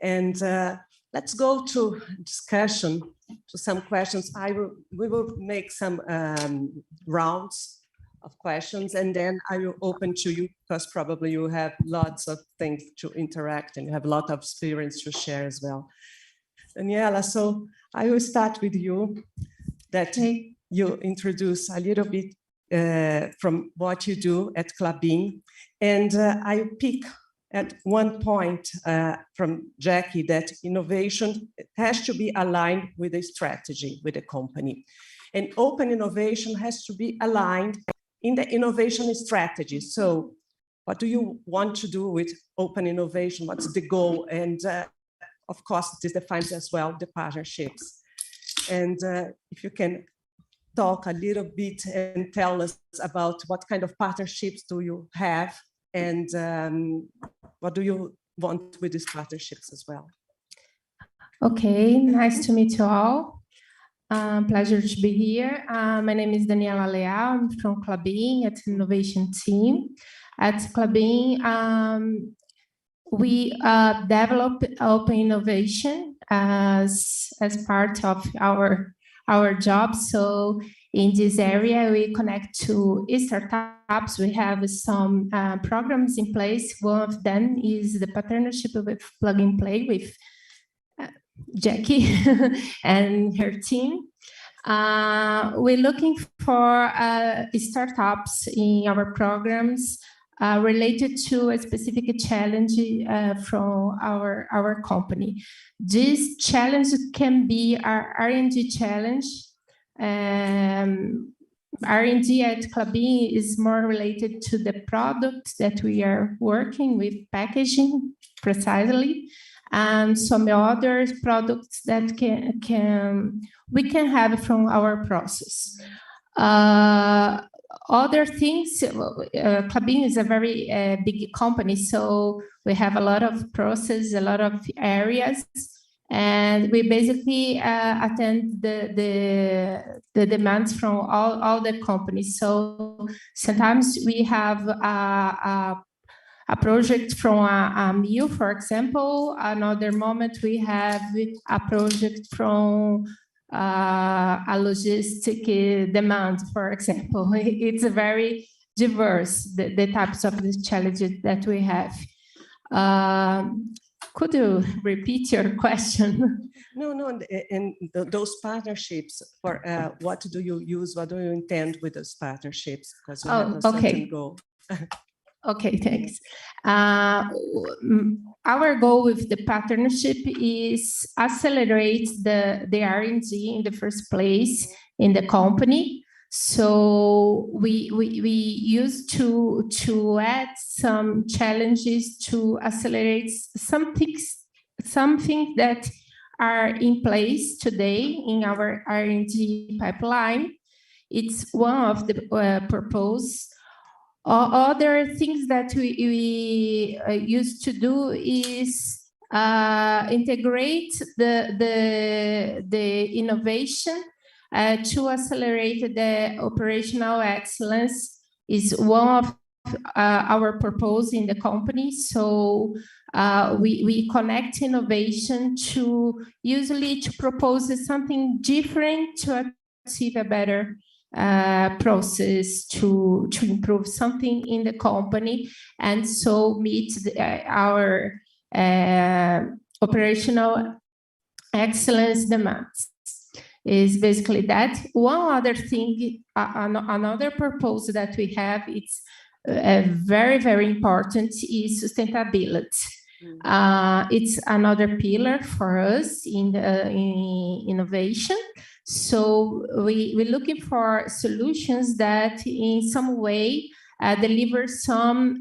And let's go to discussion, to some questions. We will make some rounds of questions, and then I will open to you, because probably you have lots of things to interact and you have a lot of experience to share as well. Daniela, so I will start with you, that you introduce a little bit from what you do at Klabin. And I pick at one point from Jackie that innovation has to be aligned with a strategy with the company. And open innovation has to be aligned in the innovation strategy. So what do you want to do with open innovation? What's the goal? And of course, this defines as well the partnerships. And if you can talk a little bit and tell us about what kind of partnerships do you have, and what do you want with these partnerships as well? Okay, nice to meet you all. Pleasure to be here. My name is Daniela Leal. I'm from Klabin at Innovation Team. At Klabin, we develop open innovation as part of our job. So in this area, we connect to startups. We have some programs in place. One of them is the partnership with Plug and Play with Jackie and her team. We're looking for startups in our programs related to a specific challenge from our company. This challenge can be our R&D challenge. R&D at Klabin is more related to the product that we are working with, packaging precisely, and some other products that we can have from our process. Other things, Klabin is a very big company, so we have a lot of process, a lot of areas, and we basically attend the demands from all the companies. So sometimes we have a project from a mill, for example. Another moment we have a project from a logistic demand, for example. It's very diverse, the types of the challenges that we have. Could you repeat your question? No, and those partnerships, for what do you use, what do you intend with those partnerships? Because you have a certain goal. Okay, thanks. Our goal with the partnership is accelerate the R&D in the first place in the company. So we used to add some challenges to accelerate some things that are in place today in our R&D pipeline. It's one of the purpose. Other things that we used to do is integrate the innovation to accelerate the operational excellence is one of our purpose in the company. So we connect innovation to usually to propose something different to achieve a better process, to improve something in the company, and so meet our operational excellence demands. Is basically that. One other thing, another purpose that we have, it's very, very important, is sustainability. It's another pillar for us in innovation. So we're looking for solutions that in some way deliver some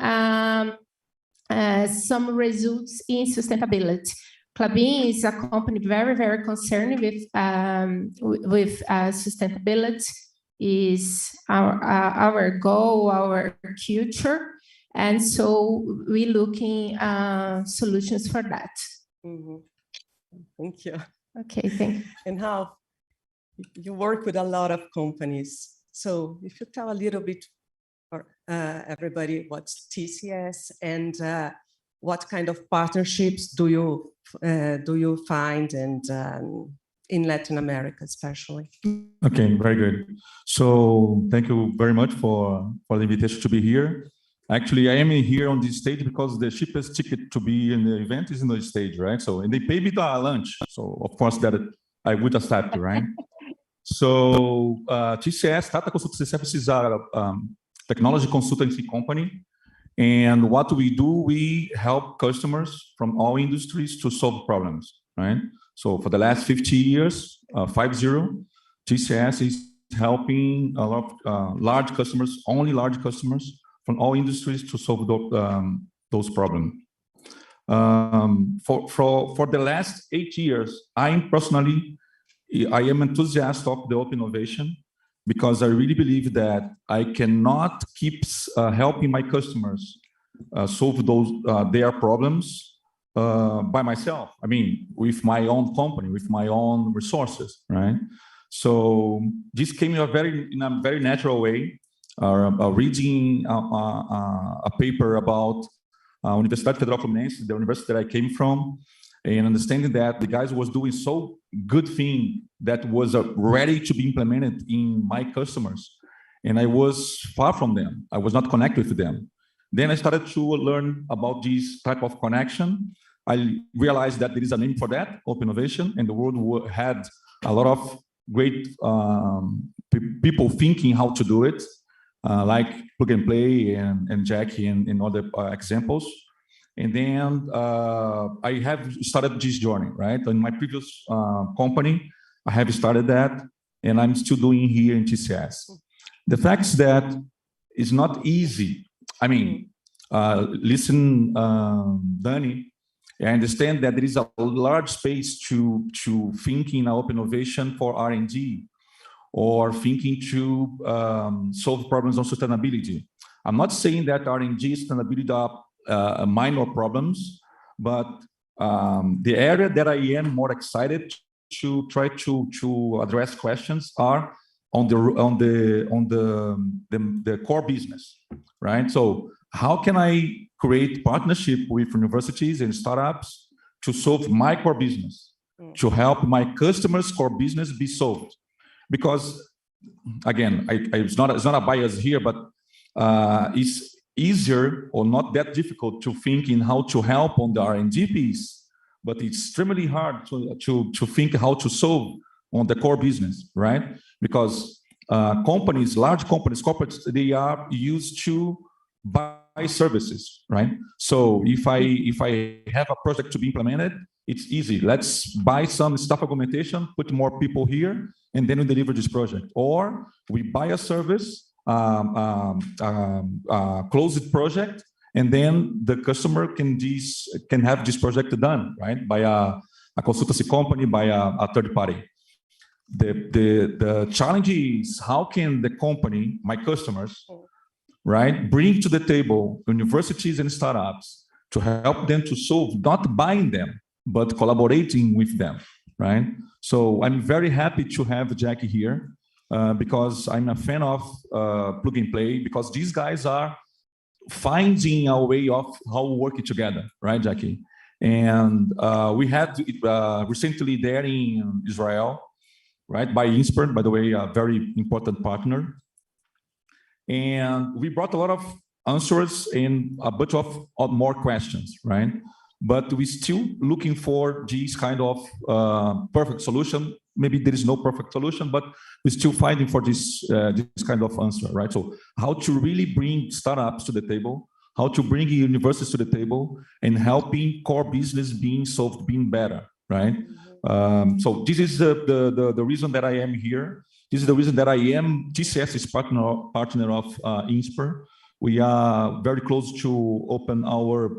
results in sustainability. Klabin is a company very, very concerned with sustainability. Is our goal, our future, and so we're looking solutions for that. Mm-hmm. Thank you. Okay, thank you. And how you work with a lot of companies. So if you tell a little bit for everybody what's TCS and what kind of partnerships do you find, and in Latin America especially? Okay, very good. So thank you very much for the invitation to be here. Actually, I am here on this stage because the cheapest ticket to be in the event is in the stage, right? So, and they pay me the lunch. So of course that I would accept, right? So TCS, Tata Consultancy Services, are a technology consultancy company. And what we do, we help customers from all industries to solve problems, right? So for the last 50 years, 50, TCS is helping a lot of large customers, only large customers from all industries to solve those problems. For the last 8 years, I am enthusiastic of the open innovation, because I really believe that I cannot keep helping my customers solve their problems by myself. I mean, with my own company, with my own resources, right? So this came in a very natural way. Reading a paper about Universidade Federal Fluminense, the university that I came from, and understanding that the guys was doing so good thing that was ready to be implemented in my customers, and I was far from them. I was not connected with them. Then I started to learn about this type of connection. I realized that there is a name for that, open innovation, and the world had a lot of great people thinking how to do it, like Plug and Play and Jackie and other examples. And then I have started this journey, right? In my previous company, I have started that, and I'm still doing here in TCS. The fact is that it's not easy. I mean, listen, Dani, I understand that there is a large space to think in open innovation for R&D, or thinking to solve problems on sustainability. I'm not saying that R&D and sustainability are minor problems, but the area that I am more excited to try to address questions are on the core business, right? So how can I create partnership with universities and startups to solve my core business, to help my customers' core business be solved? Because again, it's not a bias here, but it's easier or not that difficult to think in how to help on the R&D piece, but it's extremely hard to think how to solve on the core business, right? Because companies, large companies, corporates, they are used to buy services, right? So if I have a project to be implemented, it's easy. Let's buy some staff augmentation, put more people here, and then we deliver this project. Or we buy a service, closed project, and then the customer can have this project done, right? By a consultancy company, by a third party. The challenge is, how can the company, my customers, right, bring to the table universities and startups to help them to solve, not buying them, but collaborating with them, right? So I'm very happy to have Jackie here, because I'm a fan of Plug and Play, because these guys are finding a way of how working together, right, Jackie? And we had recently there in Israel, right, by Insper, by the way, a very important partner. And we brought a lot of answers and a bunch of more questions, right? But we're still looking for this kind of perfect solution. Maybe there is no perfect solution, but we're still fighting for this kind of answer, right? So how to really bring startups to the table, how to bring universities to the table, and helping core business being solved, being better, right? So this is the reason that I am here. This is the reason that I am TCS's partner of Insper. We are very close to open our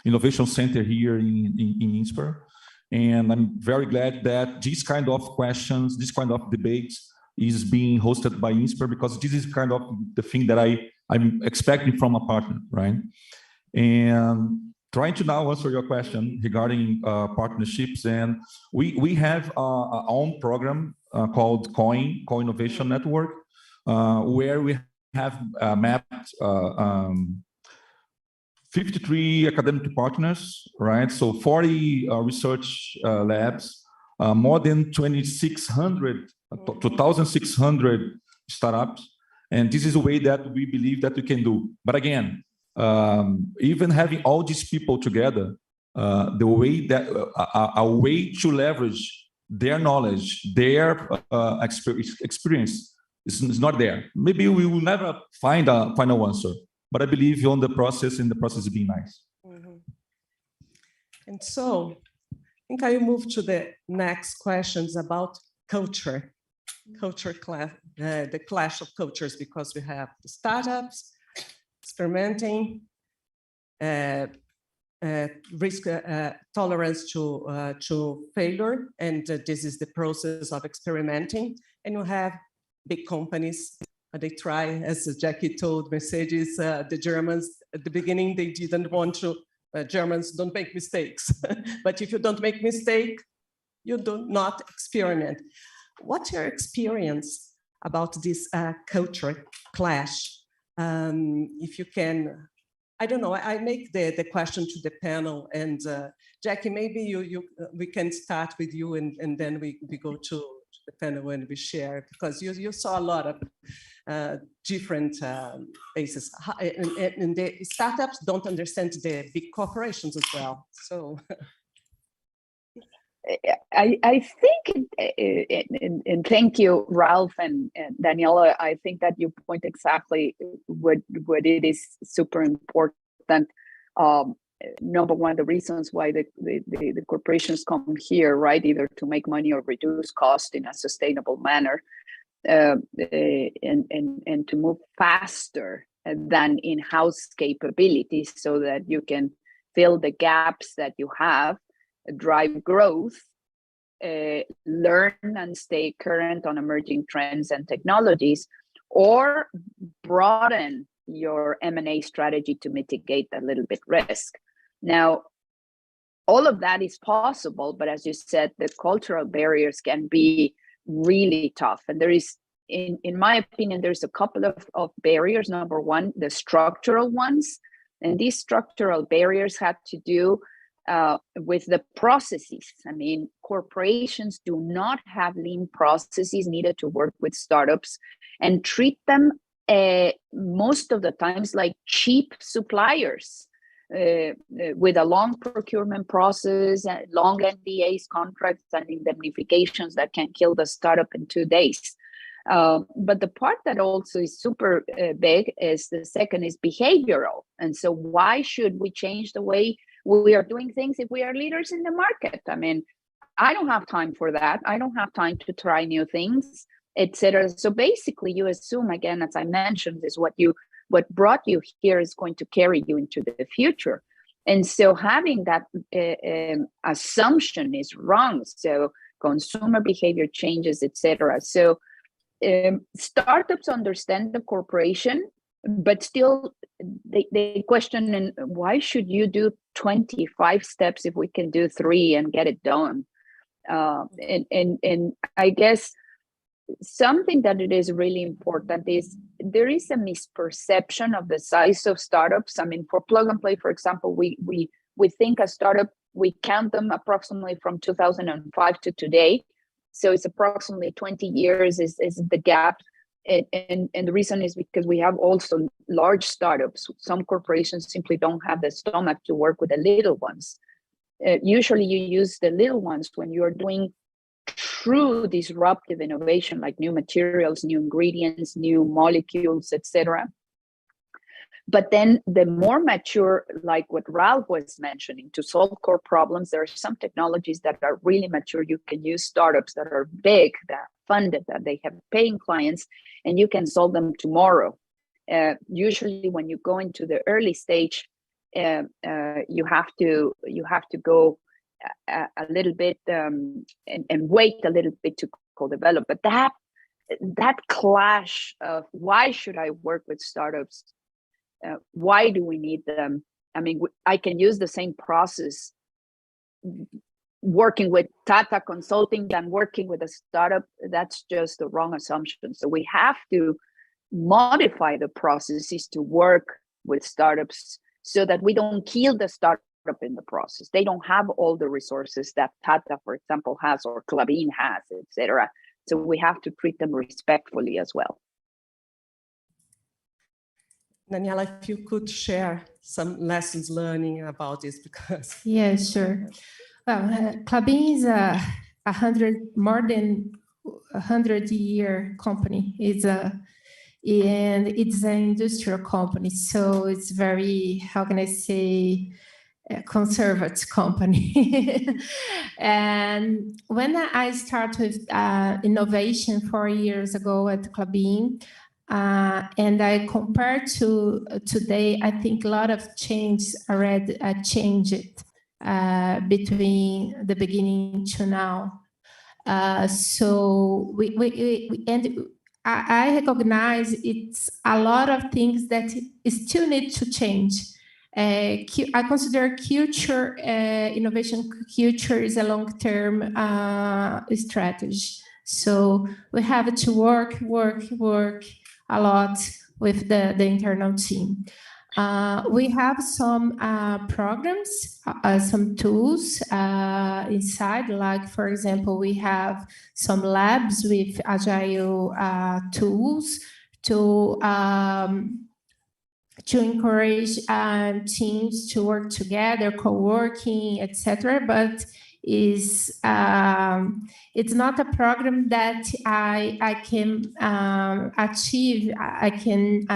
innovation center here in Insper. And I'm very glad that this kind of questions, this kind of debates is being hosted by Insper, because this is kind of the thing that I'm expecting from a partner, right? And trying to now answer your question regarding partnerships, and we have our own program called Co-Innovation Network, where we have mapped 53 academic partners, right? So 40 research labs, more than 2,600 startups. And this is a way that we believe that we can do. But again, even having all these people together, the way that a way to leverage their knowledge, their experience is not there. Maybe we will never find a final answer, but I believe on the process, and the process being nice. Mm-hmm. And so I think I will move to the next questions about culture clash, the clash of cultures, because we have the startups experimenting, risk tolerance to failure, and this is the process of experimenting. And you have big companies. They try, as Jackie told Mercedes, the Germans at the beginning, they didn't want to, Germans don't make mistakes. But if you don't make mistake, you do not experiment. What's your experience about this culture clash? If you can, I don't know, I make the question to the panel, and Jackie, maybe we can start with you, and then we go to the panel and we share, because you saw a lot of different bases. And the startups don't understand the big corporations as well. So I think, and thank you, Ralph and Daniela. I think that you point exactly what it is super important. Number one, the reasons why the corporations come here, right, either to make money or reduce cost in a sustainable manner, and to move faster than in-house capabilities, so that you can fill the gaps that you have, drive growth, learn and stay current on emerging trends and technologies, or broaden your M&A strategy to mitigate a little bit risk. Now, all of that is possible, but as you said, the cultural barriers can be really tough. And there is, in my opinion, there's a couple of barriers. Number one, the structural ones. And these structural barriers have to do with the processes. I mean, corporations do not have lean processes needed to work with startups, and treat them most of the times like cheap suppliers, with a long procurement process, long NDAs, contracts, and indemnifications that can kill the startup in 2 days. But the part that also is super big is the second is behavioral. And so why should we change the way we are doing things if we are leaders in the market? I mean, I don't have time for that. I don't have time to try new things, etc. So basically you assume, again, as I mentioned, is what brought you here is going to carry you into the future. And so having that assumption is wrong. So consumer behavior changes, etc. So startups understand the corporation, but still they question, and why should you do 25 steps if we can do 3 and get it done? And I guess something that it is really important is there is a misperception of the size of startups. I mean, for Plug and Play, for example, we think a startup, we count them approximately from 2005 to today. So it's approximately 20 years is the gap. And the reason is because we have also large startups. Some corporations simply don't have the stomach to work with the little ones. Usually you use the little ones when you're doing true disruptive innovation, like new materials, new ingredients, new molecules, etc. But then the more mature, like what Ralph was mentioning, to solve core problems, there are some technologies that are really mature. You can use startups that are big, that are funded, that they have paying clients, and you can solve them tomorrow. Usually when you go into the early stage, you have to go a little bit and wait a little bit to co-develop. But that clash of why should I work with startups? Why do we need them? I mean, I can use the same process working with Tata Consulting than working with a startup. That's just the wrong assumption. So we have to modify the processes to work with startups so that we don't kill the startup in the process. They don't have all the resources that Tata, for example, has, or Klabin has, etc. So we have to treat them respectfully as well. Daniela, if you could share some lessons learning about this, because Yeah, sure. Well, Klabin is more than 100-year company. And it's an industrial company, so it's very, how can I say, a conservative company. And when I started with innovation 4 years ago at Klabin, and I compare to today, I think a lot of change already changed between the beginning to now. So I recognize it's a lot of things that still need to change. I consider culture, innovation culture is a long-term strategy. So we have to work a lot with the internal team. We have some programs, some tools inside, like, for example, we have some labs with agile tools to encourage teams to work together, co-working, etc. But it's not a program that I can achieve. I can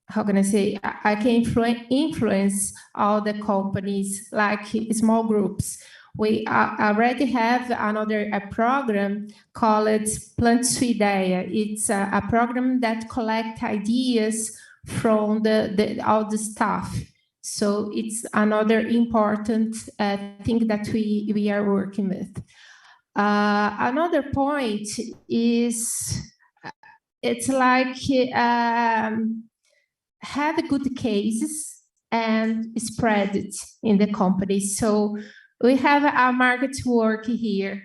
how can I say? I can influence all the companies like small groups. We already have another program called Plant Sua Ideia. It's a program that collects ideas from all the staff. So it's another important thing that we are working with. Another point is it's like have good cases and spread it in the company. So we have a market work here.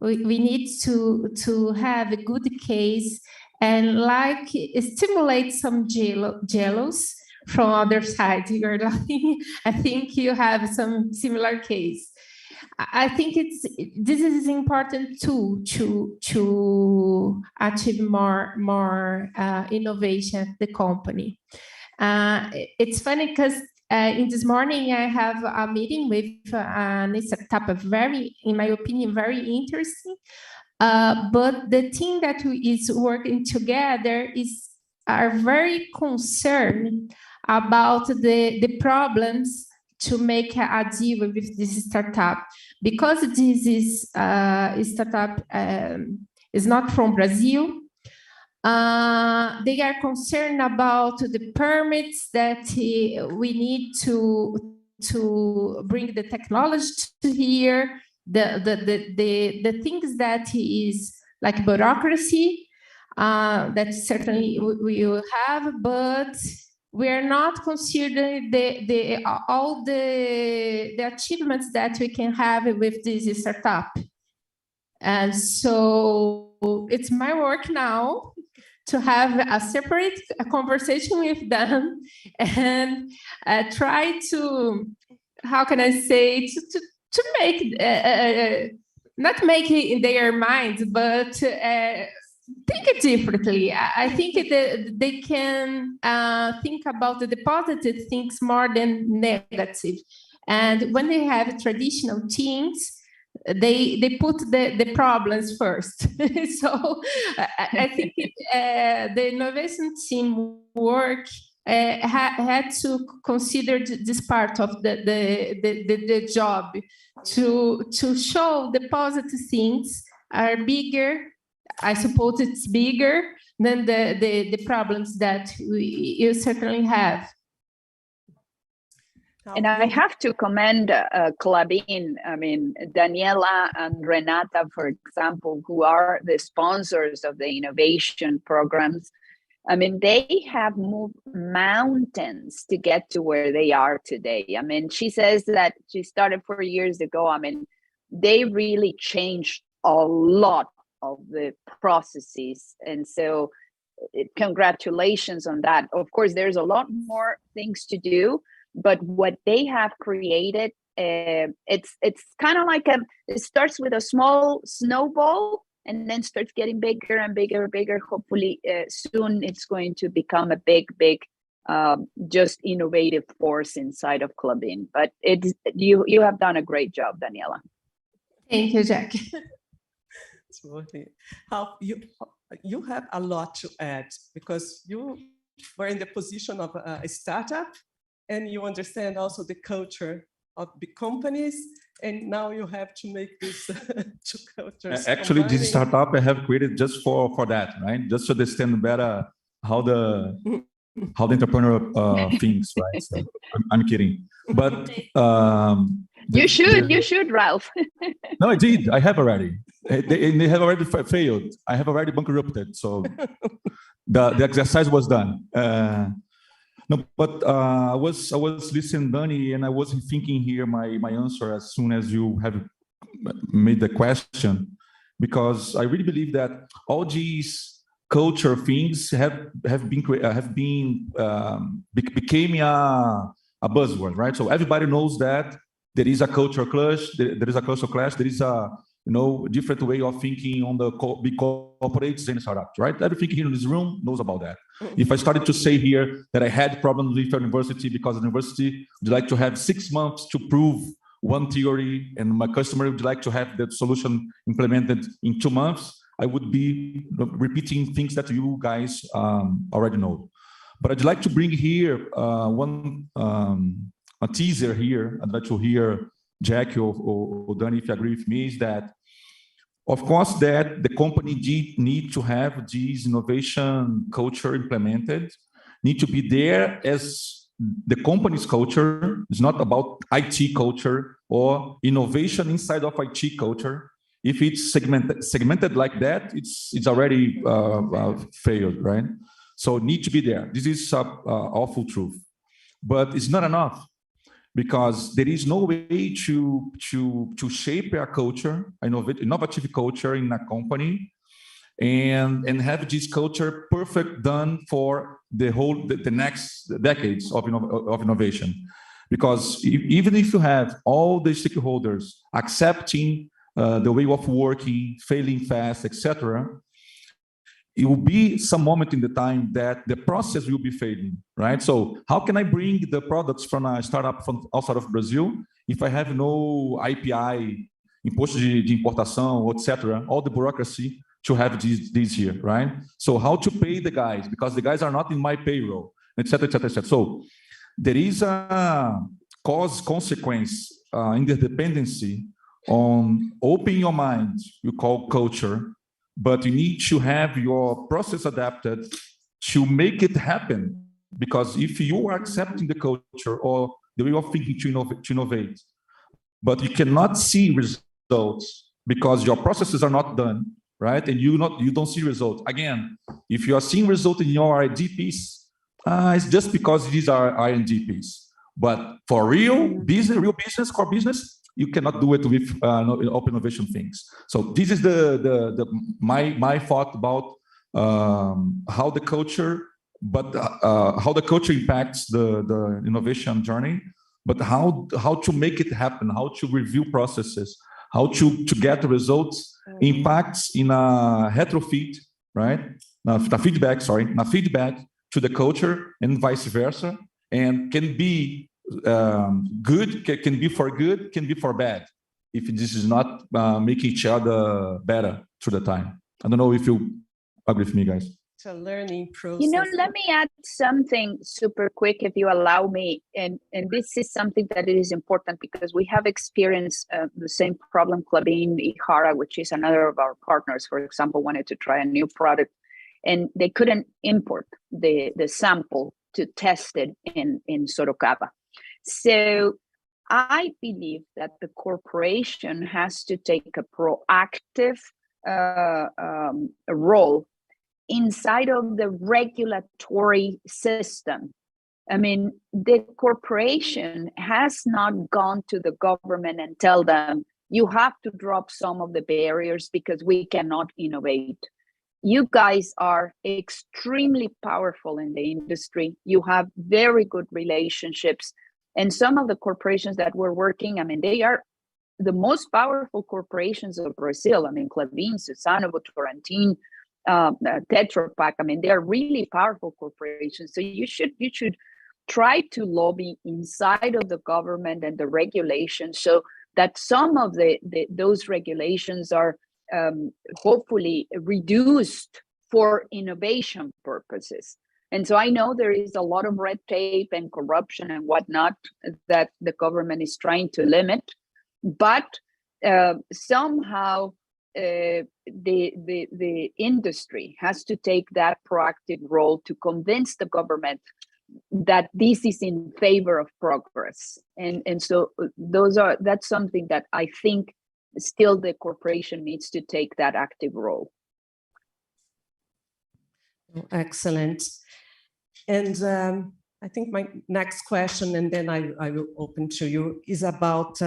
We need to have a good case and like stimulate some jealous from other side. You're like, I think you have some similar case. I think this is important too to achieve more innovation at the company. It's funny because in this morning I have a meeting with a startup, in my opinion, very interesting. But the team that is working together are very concerned about the problems to make a deal with this startup, because this is startup is not from Brazil. They are concerned about the permits that we need to bring the technology to here, the things that is like bureaucracy that certainly we will have, but we're not considering all the achievements that we can have with this startup. And so it's my work now to have a separate conversation with them and try to, how can I say, to make, not make it in their minds, but think it differently. I think they can think about the positive things more than negative. And when they have traditional teams, they put the problems first. So I think the innovation team work had to consider this part of the job to show the positive things are bigger. I suppose it's bigger than the problems that you certainly have. And I have to commend Klabin. I mean, Daniela and Renata, for example, who are the sponsors of the innovation programs. I mean, they have moved mountains to get to where they are today. I mean, she says that she started 4 years ago. I mean, they really changed a lot of the processes. And so congratulations on that. Of course, there's a lot more things to do, but what they have created, it's kind of like it starts with a small snowball and then starts getting bigger and bigger and bigger. Hopefully soon it's going to become a big just innovative force inside of Klabin. But you have done a great job, Daniela. Thank you, Jack. How you have a lot to add, because you were in the position of a startup and you understand also the culture of big companies, and now you have to make this two cultures. Actually, combining. this startup I have created just for that, right? Just to understand better how the entrepreneur thinks, right? So I'm kidding, but you should, Ralph. No, I did. I have already. They have already failed. I have already bankrupted. So the exercise was done. No, but I was listening, Dani, and I was thinking here my answer as soon as you have made the question, because I really believe that all these culture things became a buzzword, right? So everybody knows that there is a culture clash. There is a cultural clash. There is a different way of thinking on the big corporates and startups, right? Everything here in this room knows about that. If I started to say here that I had problems with a university because the university would like to have 6 months to prove one theory, and my customer would like to have the solution implemented in 2 months, I would be repeating things that you guys already know. But I'd like to bring here a teaser here. I'd like to hear Jack or Dani, if you agree with me, is that of course that the company need to have this innovation culture implemented, need to be there as the company's culture. It's not about IT culture or innovation inside of IT culture. If it's segmented like that, it's already failed, right? So need to be there. This is awful truth, but it's not enough, because there is no way to shape a culture, innovative culture in a company, and have this culture perfect done for the next decades of innovation. Because even if you have all the stakeholders accepting the way of working, failing fast, etc., it will be some moment in the time that the process will be failing, right? So how can I bring the products from a startup from outside of Brazil if I have no IPI, imposto de importação, etc., all the bureaucracy to have these here, right? So how to pay the guys, because the guys are not in my payroll, etc., etc., etc. So there is a cause-consequence interdependency on opening your mind, you call culture, but you need to have your process adapted to make it happen. Because if you are accepting the culture or the way of thinking to innovate, but you cannot see results because your processes are not done, right? And you don't see results. Again, if you are seeing results in your R&D piece, it's just because these are R&D piece. But for real business, core business, you cannot do it with open innovation things. So this is my thought about how the culture impacts the innovation journey, but how to make it happen, how to review processes, how to get the results, impacts in a retrofit, right? Feedback to the culture and vice versa, and can be good, can be for good, can be for bad, if this is not making each other better through the time. I don't know if you agree with me, guys. It's a learning process. Let me add something super quick, if you allow me. And this is something that is important because we have experienced the same problem. Klabin, Ihara, which is another of our partners, for example, wanted to try a new product, and they couldn't import the sample to test it in Sorocaba. So I believe that the corporation has to take a proactive role inside of the regulatory system. I mean, the corporation has not gone to the government and tell them, you have to drop some of the barriers because we cannot innovate. you guys are extremely powerful in the industry. You have very good relationships. And some of the corporations that we're working, I mean, they are the most powerful corporations of Brazil. I mean, Klabin, Suzano, Votorantim, Tetra Pak. I mean, they are really powerful corporations. So you should try to lobby inside of the government and the regulations so that some of those regulations are hopefully reduced for innovation purposes. And so I know there is a lot of red tape and corruption and whatnot that the government is trying to limit, but somehow the industry has to take that proactive role to convince the government that this is in favor of progress. And so that's something that I think still the corporation needs to take that active role. Excellent. And I think my next question, and then I will open to you, is about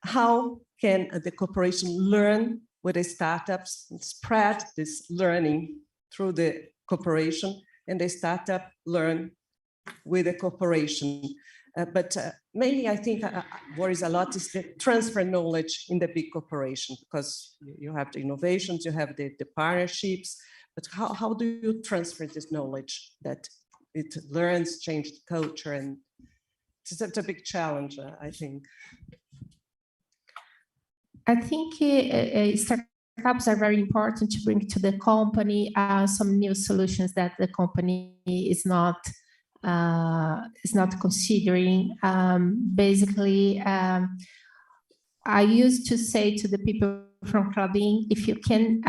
how can the corporation learn with the startups and spread this learning through the corporation, and the startup learn with the corporation. But mainly, I think worries a lot is the transfer knowledge in the big corporation, because you have the innovations, you have the partnerships, but how do you transfer this knowledge that it learns, change the culture? And it's a big challenge, I think. I think startups are very important to bring to the company some new solutions that the company is not considering. Basically, I used to say to the people from Klabin, if you can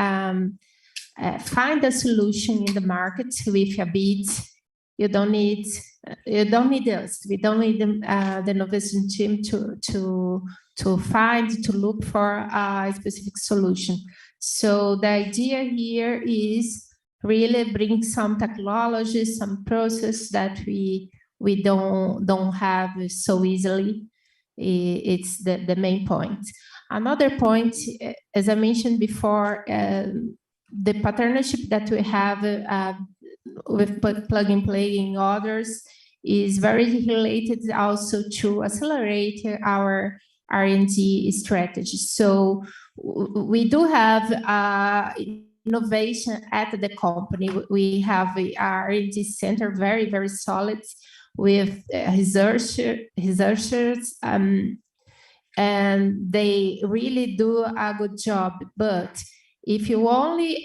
find a solution in the market with a bid, you don't need us. We don't need the innovation team to look for a specific solution. So the idea here is really bring some technology, some process that we don't have so easily. It's the main point. Another point, as I mentioned before, the partnership that we have with Plug and Play and others is very related also to accelerate our R&D strategy. So we do have innovation at the company. We have a R&D center, very, very solid, with researchers, and they really do a good job. But if you only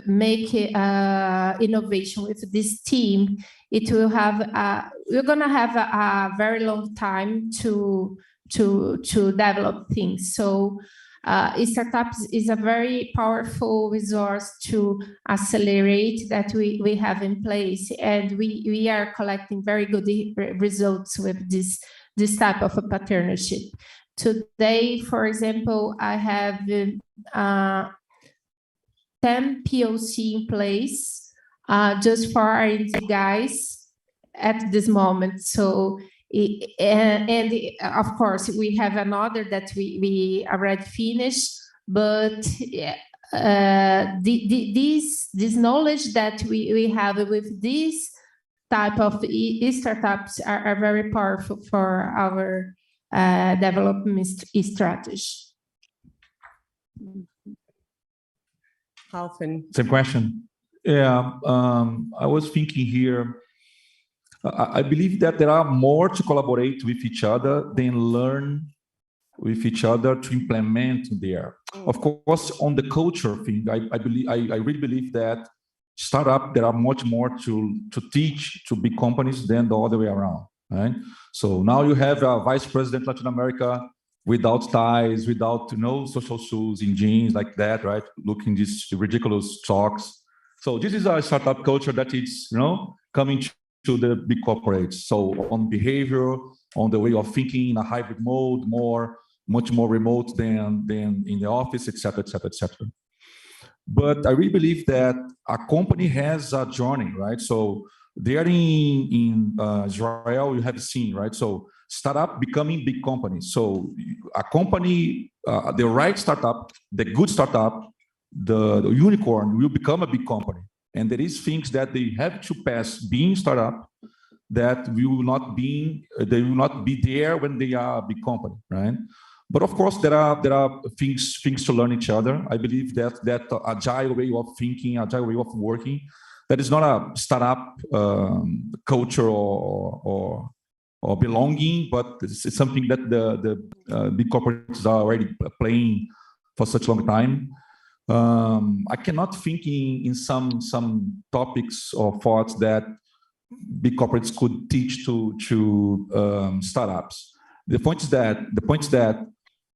make innovation with this team, it will have we're going to have a very long time to develop things. So startups is a very powerful resource to accelerate that we have in place, and we are collecting very good results with this type of a partnership. Today, for example, I have 10 POC in place just for R&D guys at this moment. So, and of course, we have another that we already finished, but this knowledge that we have with this type of startups are very powerful for our development strategy. Same question. Yeah, I was thinking here, I believe that there are more to collaborate with each other than learn with each other to implement there. Of course, on the culture thing, I really believe that startup, there are much more to teach to big companies than the other way around, right? So now you have a vice president Latin America without ties, without social shoes, in jeans like that, right? Looking these ridiculous talks. So this is a startup culture that is, coming to the big corporates. So on behavior, on the way of thinking in a hybrid mode, much more remote than in the office, et cetera, et cetera, et cetera. But I really believe that a company has a journey, right? So there in Israel, you have seen, right? So startup becoming big companies. So a company, the right startup, the good startup, the unicorn will become a big company. And there is things that they have to pass being startup that they will not be there when they are a big company, right? But of course, there are things to learn each other. I believe that agile way of thinking, agile way of working, that is not a startup culture or belonging, but it's something that the big corporates are already playing for such a long time. I cannot think in some topics or thoughts that big corporates could teach to startups. The point is that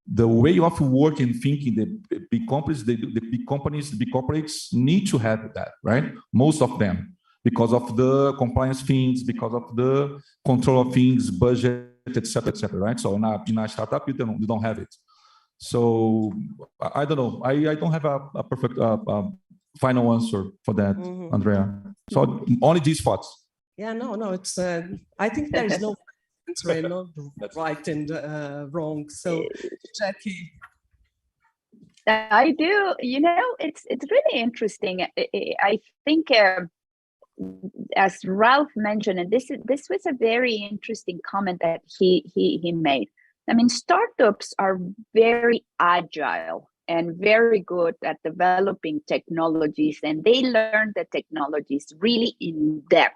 the way of working and thinking, the big companies, the big corporates need to have that, right? Most of them, because of the compliance things, because of the control of things, budget, etc., right? So in a startup, you don't have it. So I don't know. I don't have a perfect final answer for that, Andrea. So only these thoughts. Yeah, no. It's. I think there is no answer, no right and wrong. So, Jackie. I do. It's really interesting. I think, as Ralph mentioned, and this was a very interesting comment that he made. I mean, startups are very agile and very good at developing technologies, and they learn the technologies really in depth.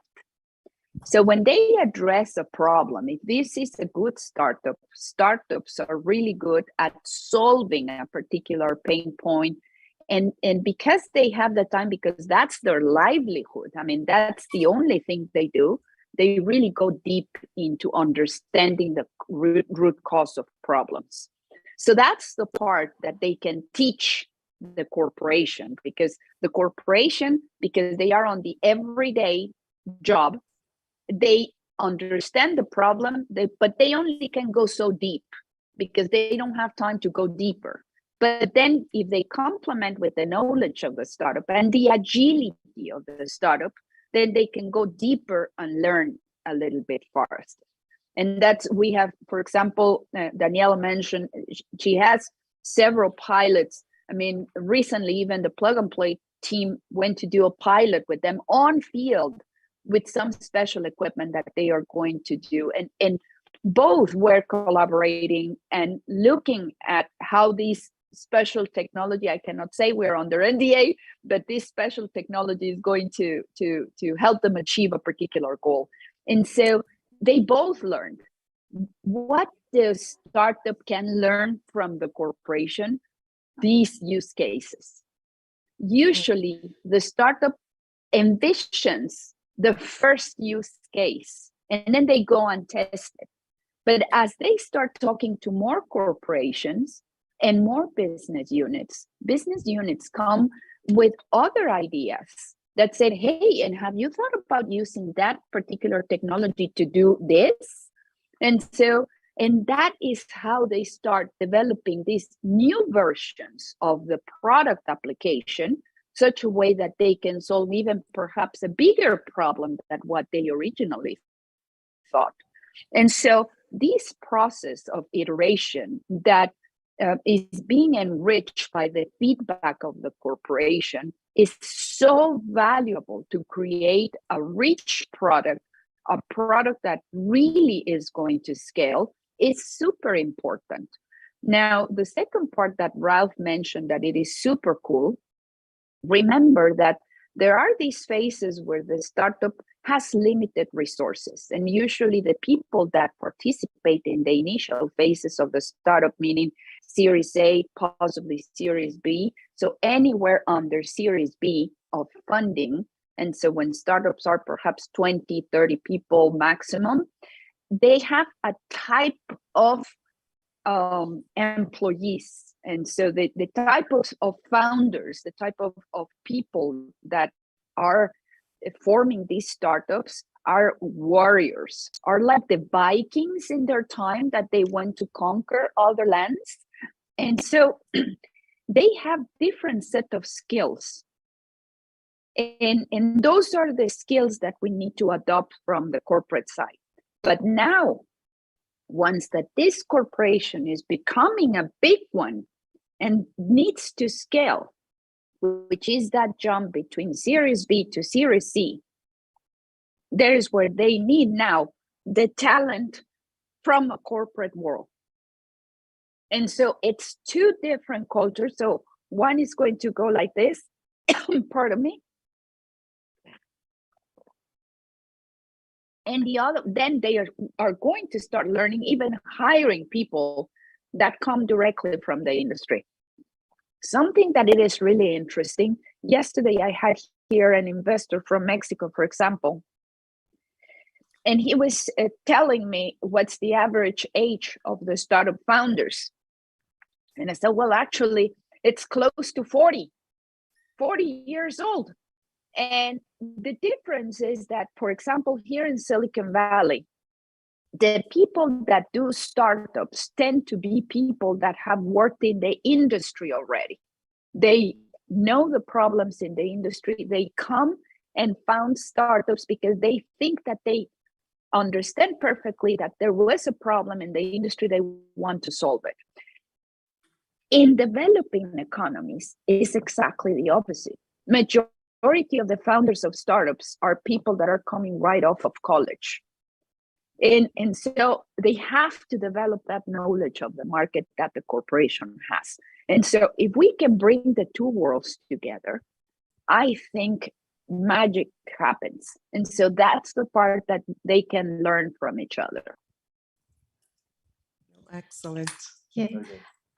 So when they address a problem, if this is a good startup, startups are really good at solving a particular pain point. And because they have the time, because that's their livelihood, I mean, that's the only thing they do, they really go deep into understanding the root cause of problems. So that's the part that they can teach the corporation, because they are on the everyday job, they understand the problem, but they only can go so deep because they don't have time to go deeper. But then if they complement with the knowledge of the startup and the agility of the startup, then they can go deeper and learn a little bit faster. And we have, for example, Daniela mentioned, she has several pilots. I mean, recently, even the Plug and Play team went to do a pilot with them on field with some special equipment that they are going to do. And both were collaborating and looking at how these special technology, I cannot say we're under NDA, but this special technology is going to help them achieve a particular goal. And so they both learned what the startup can learn from the corporation, these use cases. Usually the startup envisions the first use case and then they go and test it. But as they start talking to more corporations and more business units come with other ideas that said, hey, and have you thought about using that particular technology to do this? And that is how they start developing these new versions of the product application, such a way that they can solve even perhaps a bigger problem than what they originally thought. And so this process of iteration that is being enriched by the feedback of the corporation is so valuable to create a rich product, a product that really is going to scale, is super important. Now, the second part that Ralph mentioned that it is super cool, remember that there are these phases where the startup has limited resources. And usually the people that participate in the initial phases of the startup, meaning Series A, possibly Series B, so anywhere under Series B of funding. And so when startups are perhaps 20, 30 people maximum, they have a type of employees. And so the type of founders, the type of people that are forming these startups are warriors, are like the Vikings in their time that they went to conquer other lands. And so they have different set of skills. And those are the skills that we need to adopt from the corporate side. But now, once that this corporation is becoming a big one and needs to scale, which is that jump between Series B to Series C, there is where they need now the talent from a corporate world. And so it's two different cultures. So one is going to go like this, pardon me. And the other, then they are going to start learning, even hiring people that come directly from the industry. Something that it is really interesting. Yesterday, I had here an investor from Mexico, for example, and he was telling me what's the average age of the startup founders. And I said, well, actually, it's close to 40 years old. And the difference is that, for example, here in Silicon Valley, the people that do startups tend to be people that have worked in the industry already. They know the problems in the industry. They come and found startups because they think that they understand perfectly that there was a problem in the industry, they want to solve it. In developing economies, it's exactly the opposite. Majority of the founders of startups are people that are coming right off of college. And so they have to develop that knowledge of the market that the corporation has. And so if we can bring the two worlds together, I think magic happens. And so that's the part that they can learn from each other. Excellent. Yeah.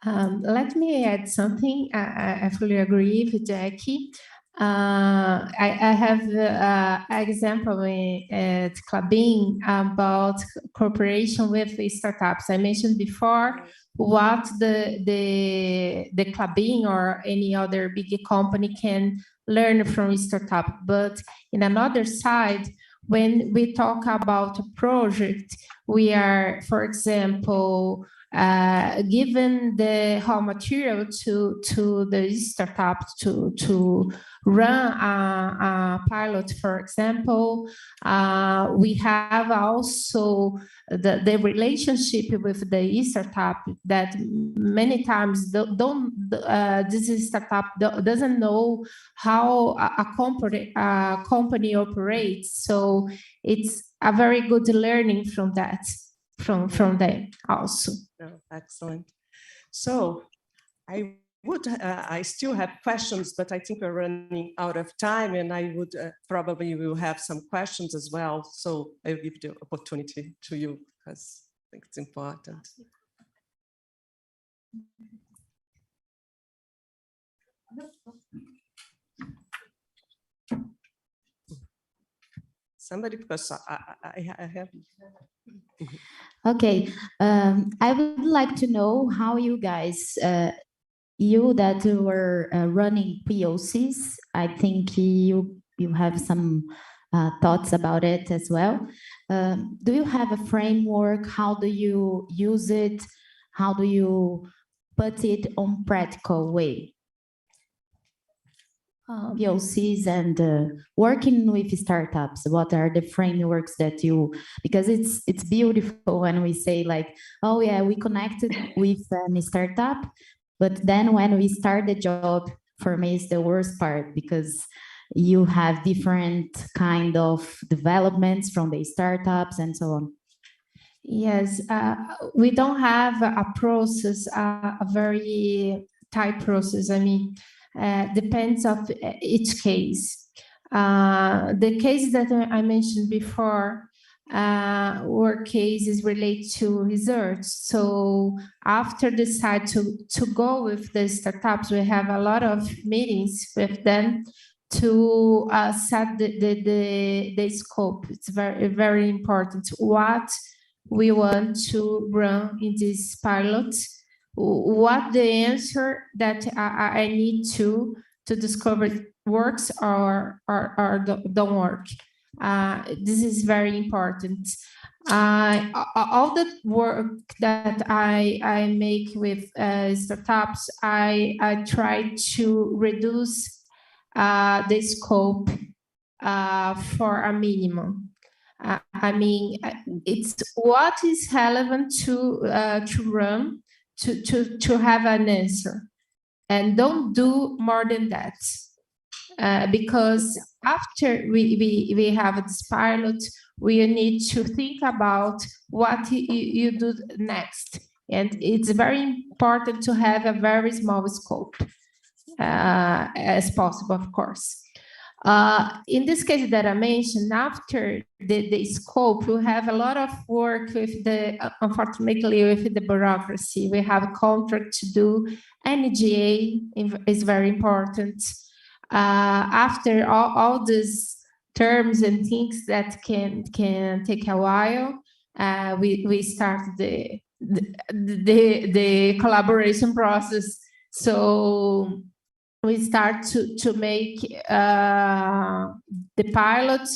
Let me add something. I fully agree with Jackie. I have an example at Klabin about cooperation with the startups. I mentioned before what the Klabin or any other big company can learn from a startup. But in another side, when we talk about a project, we are, for example, given the raw material to the startup to run a pilot, for example. We have also the relationship with the startup that many times this startup doesn't know how a company operates. So it's a very good learning from that. From them also. Oh, excellent. So I still have questions, but I think we're running out of time, and I would probably will have some questions as well. So I'll give the opportunity to you because I think it's important. Somebody, because I have. Okay, I would like to know how you guys, you that were running POCs, I think you have some thoughts about it as well. Do you have a framework? How do you use it? How do you put it on practical way? POCs and working with startups, what are the frameworks that you, because it's beautiful when we say like, oh yeah, we connected with a startup, but then when we start the job, for me is the worst part because you have different kind of developments from the startups and so on. Yes, we don't have a process, a very tight process. I mean, depends of each case. The case that I mentioned before were cases related to research. So after decide to go with the startups, we have a lot of meetings with them to set the scope. It's very, very important. What we want to run in this pilot, what the answer that I need to discover works or don't work. This is very important. All the work that I make with startups, I try to reduce the scope for a minimum. I mean, it's what is relevant to run to have an answer. and don't do more than that. Because after we have this pilot, we need to think about what you do next. And it's very important to have a very small scope as possible, of course. In this case that I mentioned, after the scope, we have a lot of work with unfortunately, with the bureaucracy. We have a contract to do. NGA is very important. After all these terms and things that can take a while, we start the collaboration process. So we start to make the pilot,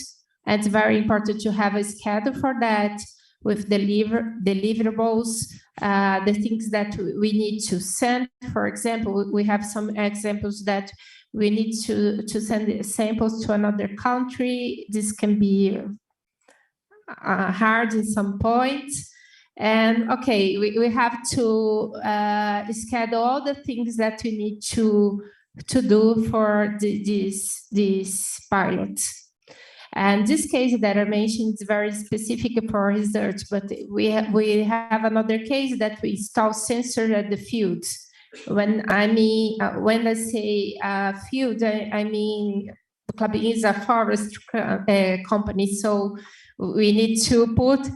and it's very important to have a schedule for that with deliverables, the things that we need to send. For example, we have some examples that we need to send samples to another country. This can be hard at some point. And okay, we have to schedule all the things that we need to do for this pilot. And this case that I mentioned is very specific for research, but we have another case that we install sensors at the field. When I say field, I mean Klabin is a forest company, so we need to put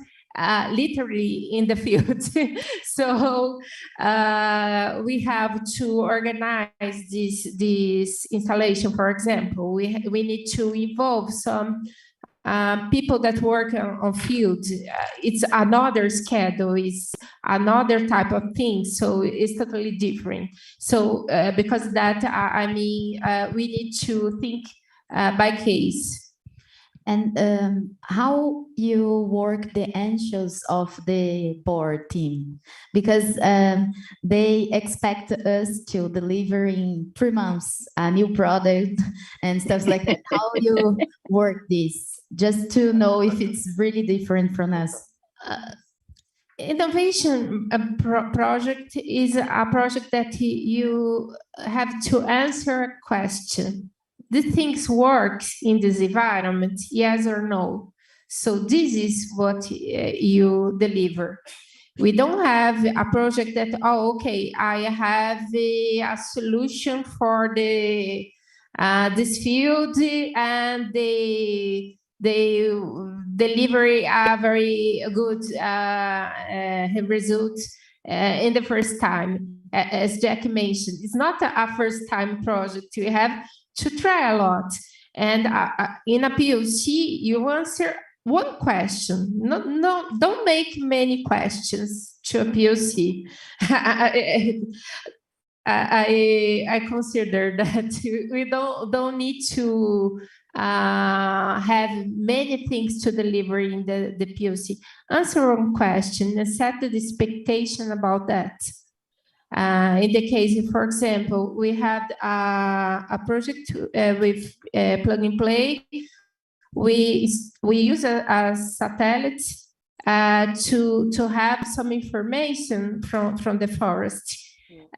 literally in the field. So we have to organize this installation. For example, we need to involve some people that work on field. It's another schedule, it's another type of thing, so it's totally different. So because of that, we need to think by case. And how you work the anxious of the board team? Because they expect us to deliver in 3 months a new product and stuff like that. How you work this? Just to know if it's really different from us. Innovation project is a project that you have to answer a question. Do things work in this environment, yes or no? So this is what you deliver. We don't have a project that, oh, okay, I have a solution for this field, and they deliver a very good result in the first time. As Jack mentioned, it's not a first-time project. We have to try a lot. And in a POC, you answer one question. No, don't make many questions to a POC. I consider that we don't need to have many things to deliver in the POC. Answer one question and set the expectation about that. In the case, for example, we had a project with Plug and Play. We use a satellite to have some information from the forest.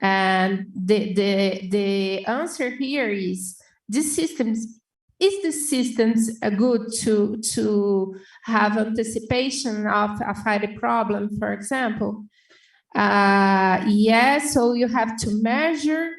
And the answer here is these systems. Is the systems good to have anticipation of a fire problem, for example? Yes, so you have to measure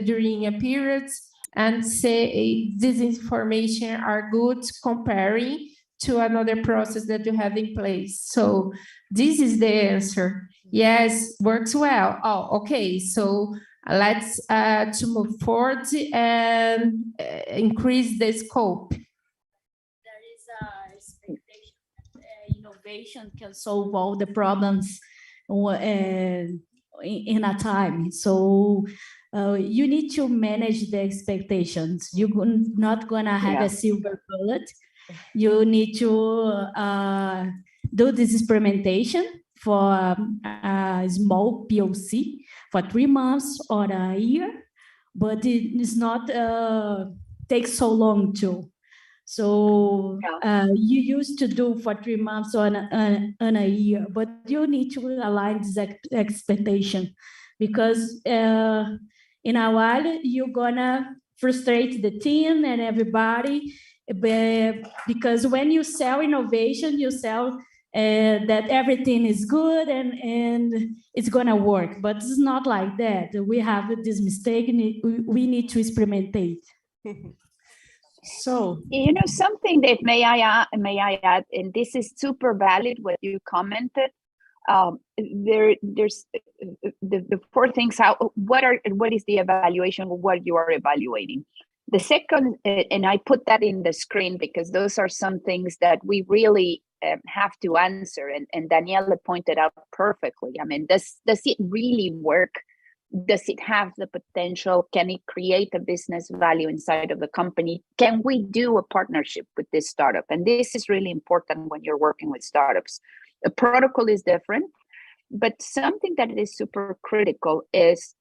during a period and say this information are good comparing to another process that you have in place. So this is the answer. Yes, works well. Oh, okay. So let's to move forward and increase the scope. There is a expectation that innovation can solve all the problems in a time. So you need to manage the expectations. You're not gonna have a silver bullet. You need to do this experimentation for a small POC for 3 months or a year, but it is not takes so long too. So you used to do for 3 months or a year, but you need to align this expectation, because In a while, you're gonna frustrate the team and everybody, because when you sell innovation, you sell that everything is good and it's gonna work, but it's not like that. We have this mistake, and we need to experimentate. So, something that may I add, and this is super valid what you commented. There's the four things. What is the evaluation of what you are evaluating? The second, and I put that in the screen because those are some things that we really have to answer. And Daniela pointed out perfectly. I mean, does it really work? Does it have the potential? Can it create a business value inside of the company? Can we do a partnership with this startup? And this is really important when you're working with startups. The protocol is different, but something that is super critical is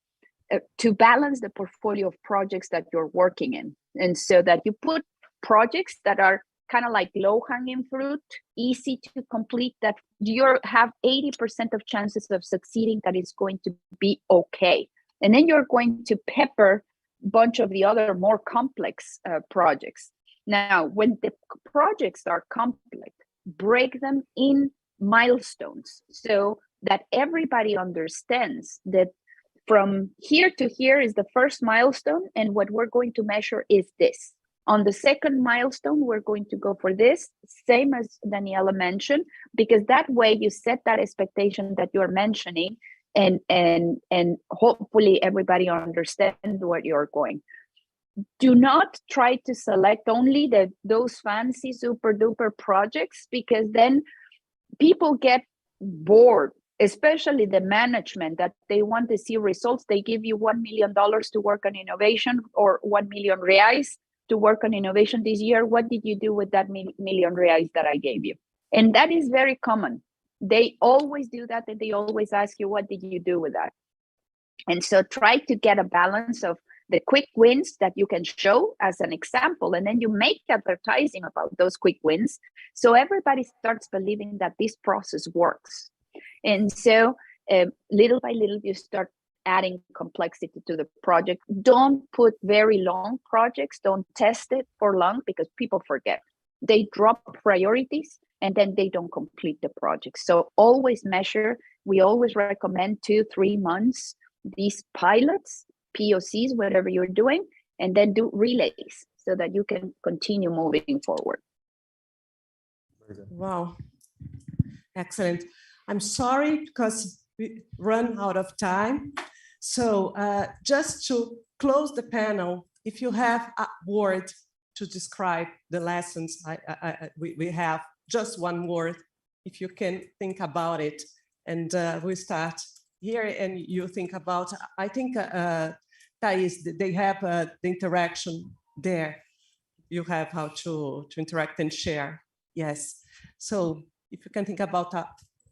to balance the portfolio of projects that you're working in. And so that you put projects that are kind of like low-hanging fruit, easy to complete, that you have 80% of chances of succeeding, that it's going to be okay. And then you're going to pepper a bunch of the other more complex projects. Now, when the projects are complex, break them in milestones so that everybody understands that from here to here is the first milestone, and what we're going to measure is this. On the second milestone, we're going to go for this, same as Daniela mentioned, because that way you set that expectation that you're mentioning, and hopefully everybody understands what you're going. Do not try to select only those fancy super duper projects, because then people get bored, especially the management, that they want to see results. They give you $1 million to work on innovation, or 1 million reais to work on innovation this year. What did you do with that million reais that I gave you? And that is very common. They always do that, and they always ask you, what did you do with that? And so try to get a balance of the quick wins that you can show as an example, and then you make advertising about those quick wins, so everybody starts believing that this process works. And so little by little, you start adding complexity to the project. Don't put very long projects. Don't test it for long, because people forget. They drop priorities, and then they don't complete the project. So always measure. We always recommend 2-3 months, these pilots, POCs, whatever you're doing, and then do relays so that you can continue moving forward. wow, excellent. I'm sorry because we run out of time. So just to close the panel, if you have a word to describe the lessons we have, just one word, if you can think about it, and we start here, and you think about, I think, Thais, they have the interaction there. You have how to interact and share. Yes. So if you can think about a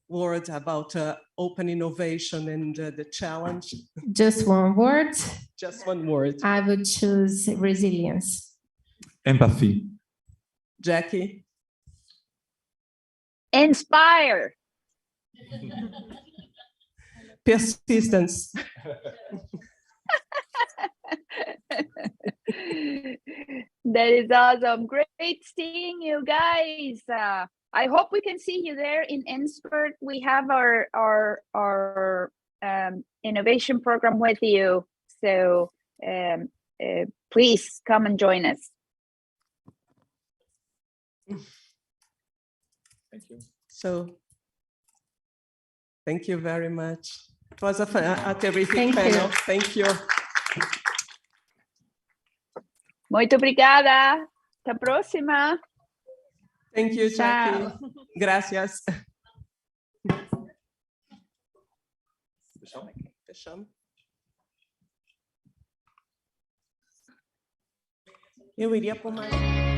word about open innovation and the challenge. Just one word. Just one word. I would choose resilience. Empathy. Jackie. Inspire. Persistence. That is awesome. Great seeing you guys. I hope we can see you there in Insper. We have our innovation program with you. So please come and join us. Thank you. So thank you very much. It was a terrific Thank panel. you. Thank you. Muito obrigada. Hasta próxima. Thank you, Jackie. Ciao. Gracias. Fechamos. Eu iria por mais.